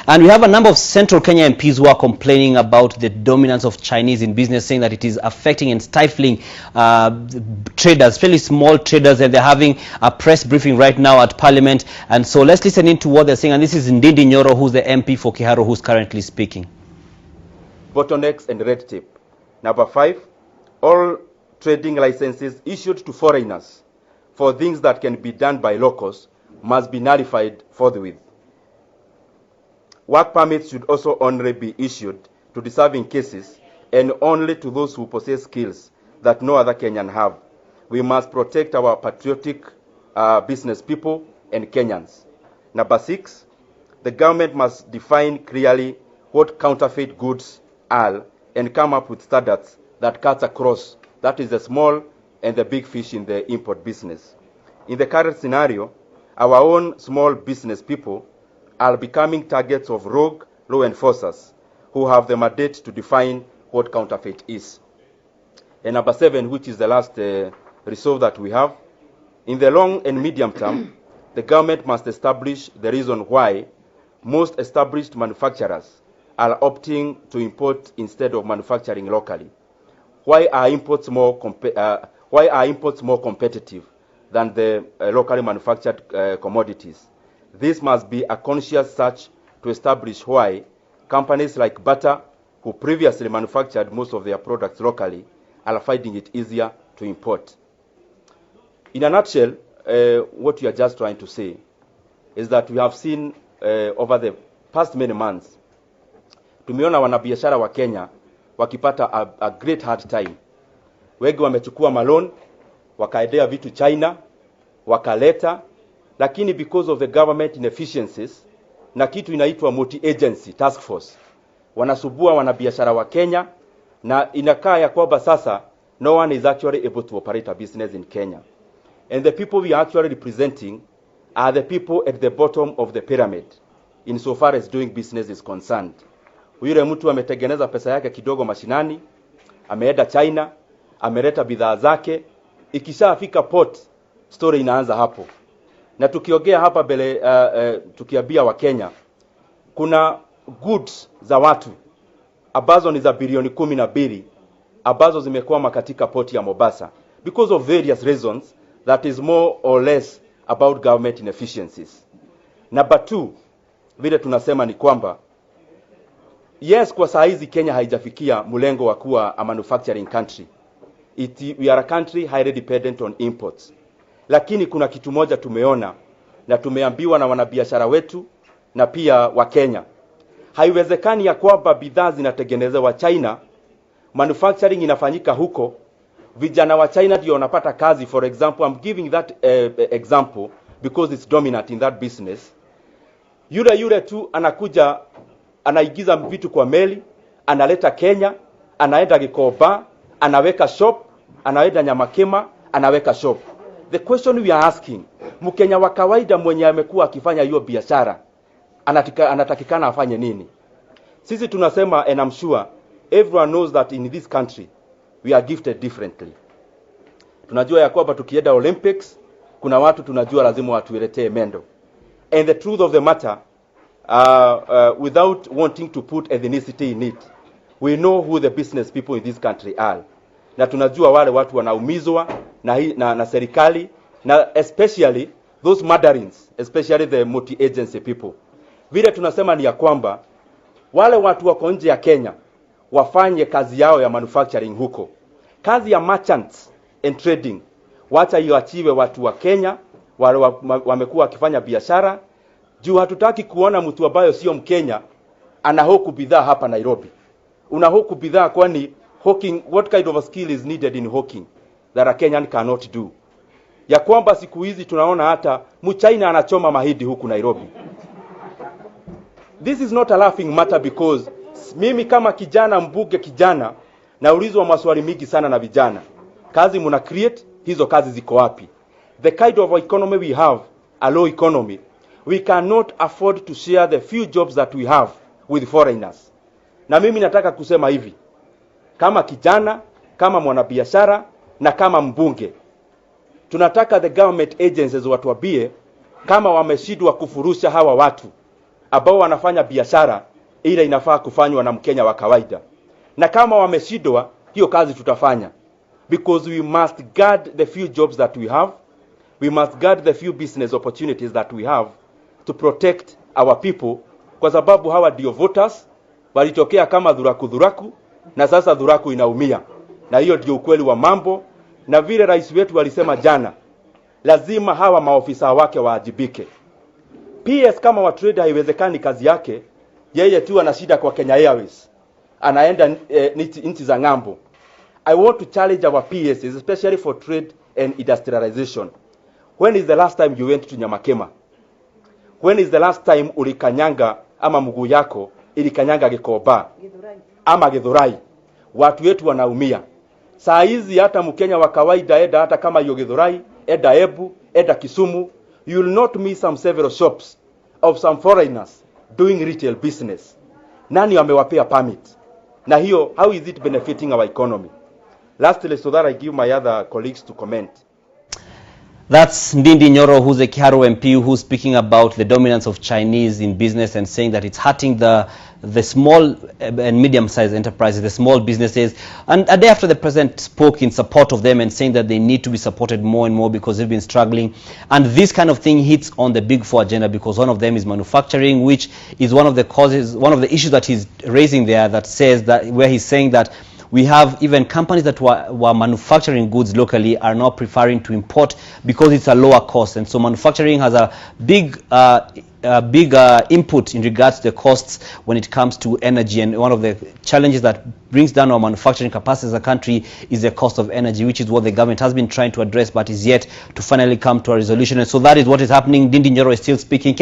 And we have a number of Central Kenya MPs who are complaining about the dominance of Chinese in business, saying that it is affecting and stifling traders, fairly small traders, and they're having a press briefing right now at Parliament. And so let's listen into what they're saying. And this is Ndindi Nyoro, who's the MP for Kiharu, who's currently speaking. Bottlenecks and red tape. Number 5, all trading licenses issued to foreigners for things that can be done by locals must be nullified forthwith. Work permits should also only be issued to deserving cases and only to those who possess skills that no other Kenyan have. We must protect our patriotic business people and Kenyans. Number 6, the government must define clearly what counterfeit goods are and come up with standards that cuts across, that is the small and the big fish in the import business. In the current scenario, our own small business people are becoming targets of rogue law enforcers who have the mandate to define what counterfeit is. And number 7, which is the last resolve that we have, in the long and medium term, the government must establish the reason why most established manufacturers are opting to import instead of manufacturing locally. Why are imports more competitive than the locally manufactured commodities? This must be a conscious search to establish why companies like Bata, who previously manufactured most of their products locally, are finding it easier to import. In a nutshell, what we are just trying to say is that we have seen over the past many months, tumeona wanabiashara wa Kenya wakipata a great hard time. Wengi wamechukua malon, wakaendea vitu China, wakaleta, lakini because of the government inefficiencies na kitu inaitwa multi-agency task force, wanasubua wanabiashara wa Kenya, na inakaa ya kwamba sasa no one is actually able to operate a business in Kenya. And the people we are actually representing are the people at the bottom of the pyramid insofar as doing business is concerned. Yule mtu ametengeneza pesa yake kidogo mashinani, ameenda China, ameleta bidhaa zake, ikishafika port, story inaanza hapo. Na tukiongea hapa bele tukiambia wa Kenya, kuna goods za watu ambazo ni za bilioni 12 ambazo zimekwama katika port ya Mombasa because of various reasons that is more or less about government inefficiencies. Number 2, vile tunasema ni kwamba yes, kwa saa hizi Kenya haijafikia mlengo wa kuwa a manufacturing country. We are a country highly dependent on imports. Lakini kuna kitu moja tumeona na tumeambiwa na wanabiashara wetu na pia wa Kenya. Haiwezekani ya kwamba bidhaa zinatengenezewa China, manufacturing inafanyika huko, vijana wa China ndio wanapata kazi. For example, I'm giving that example because it's dominant in that business. Yule tu anakuja, anaigiza vitu kwa meli, analeta Kenya, anaenda Gikoba, anaweka shop, anaenda Nyamakema, anaweka shop. The question we are asking, Mkenya wa kawaida mwenye amekuwa akifanya hiyo biashara, anatakikana afanye nini? Sisi tunasema, and I'm sure everyone knows that in this country we are gifted differently. Tunajua ya kwamba tukienda Olympics, kuna watu tunajua lazima watuletee mendo. And the truth of the matter, without wanting to put ethnicity in it, we know who the business people in this country are. Na tunajua wale watu wanaumizwa na serikali, na especially those mandarins, especially the multi-agency people. Vile tunasema ni ya kwamba wale watu wako nje ya Kenya wafanye kazi yao ya manufacturing huko. Kazi ya merchants and trading wacha iwachiwe watu wa Kenya wale wamekuwa wakifanya biashara. Juu hatutaki kuona mtu ambaye sio Mkenya anahoku bidhaa hapa Nairobi. Unahoku bidhaa kwani hawking, what kind of a skill is needed in hawking that a Kenyan cannot do? Ya kwamba siku hizi tunaona hata Mchina anachoma mahidi huku Nairobi. This is not a laughing matter because mimi kama kijana mbuge kijana naulizwa maswali mingi sana na vijana. Kazi muna create, hizo kazi ziko wapi? The kind of economy we have, a low economy, we cannot afford to share the few jobs that we have with foreigners. Na mimi nataka kusema hivi, kama kijana, kama mwanabiashara na kama mbunge, tunataka the government agencies watuambie kama wameshindwa kufurusha hawa watu ambao wanafanya biashara ile inafaa kufanywa na Mkenya wa kawaida. Na kama wameshindwa, hiyo kazi tutafanya, because we must guard the few jobs that we have, we must guard the few business opportunities that we have to protect our people, kwa sababu hawa ndio voters walitokea kama dhuraku na sasa dhuraku inaumia. Na hiyo ndio ukweli wa mambo, na vile rais wetu alisema jana, lazima hawa maofisa wake waajibike. PS kama wa trader haiwezekani kazi yake, yeye tu ana shida kwa Kenya Airways, anaenda nchi za ngambo. I want to challenge our PS, especially for trade and industrialization. When is the last time you went to Nyamakema? When is the last time ulikanyanga ama mguu yako ilikanyanga Gikoba ama Githurai? Watu wetu wanaumia. Saa hizi hata Mkenya wa kawaida eda hata kama hiyo Githurai, eda Embu, eda Kisumu, you will not miss some several shops of some foreigners doing retail business. Nani wamewapea permit? Na hiyo, how is it benefiting our economy? Lastly, so that I give my other colleagues to comment. That's Ndindi Nyoro, who's a Kiharu MP, who's speaking about the dominance of Chinese in business and saying that it's hurting the small and medium-sized enterprises, the small businesses. And a day after, the president spoke in support of them and saying that they need to be supported more and more because they've been struggling. And this kind of thing hits on the big four agenda, because one of them is manufacturing, which is one of the causes, one of the issues that he's raising there, that says that, where he's saying that we have even companies that were manufacturing goods locally are now preferring to import because it's a lower cost. And so manufacturing has a big input in regards to the costs when it comes to energy. And one of the challenges that brings down our manufacturing capacity as a country is the cost of energy, which is what the government has been trying to address but is yet to finally come to a resolution. And so that is what is happening. Ndindi Nyoro is still speaking.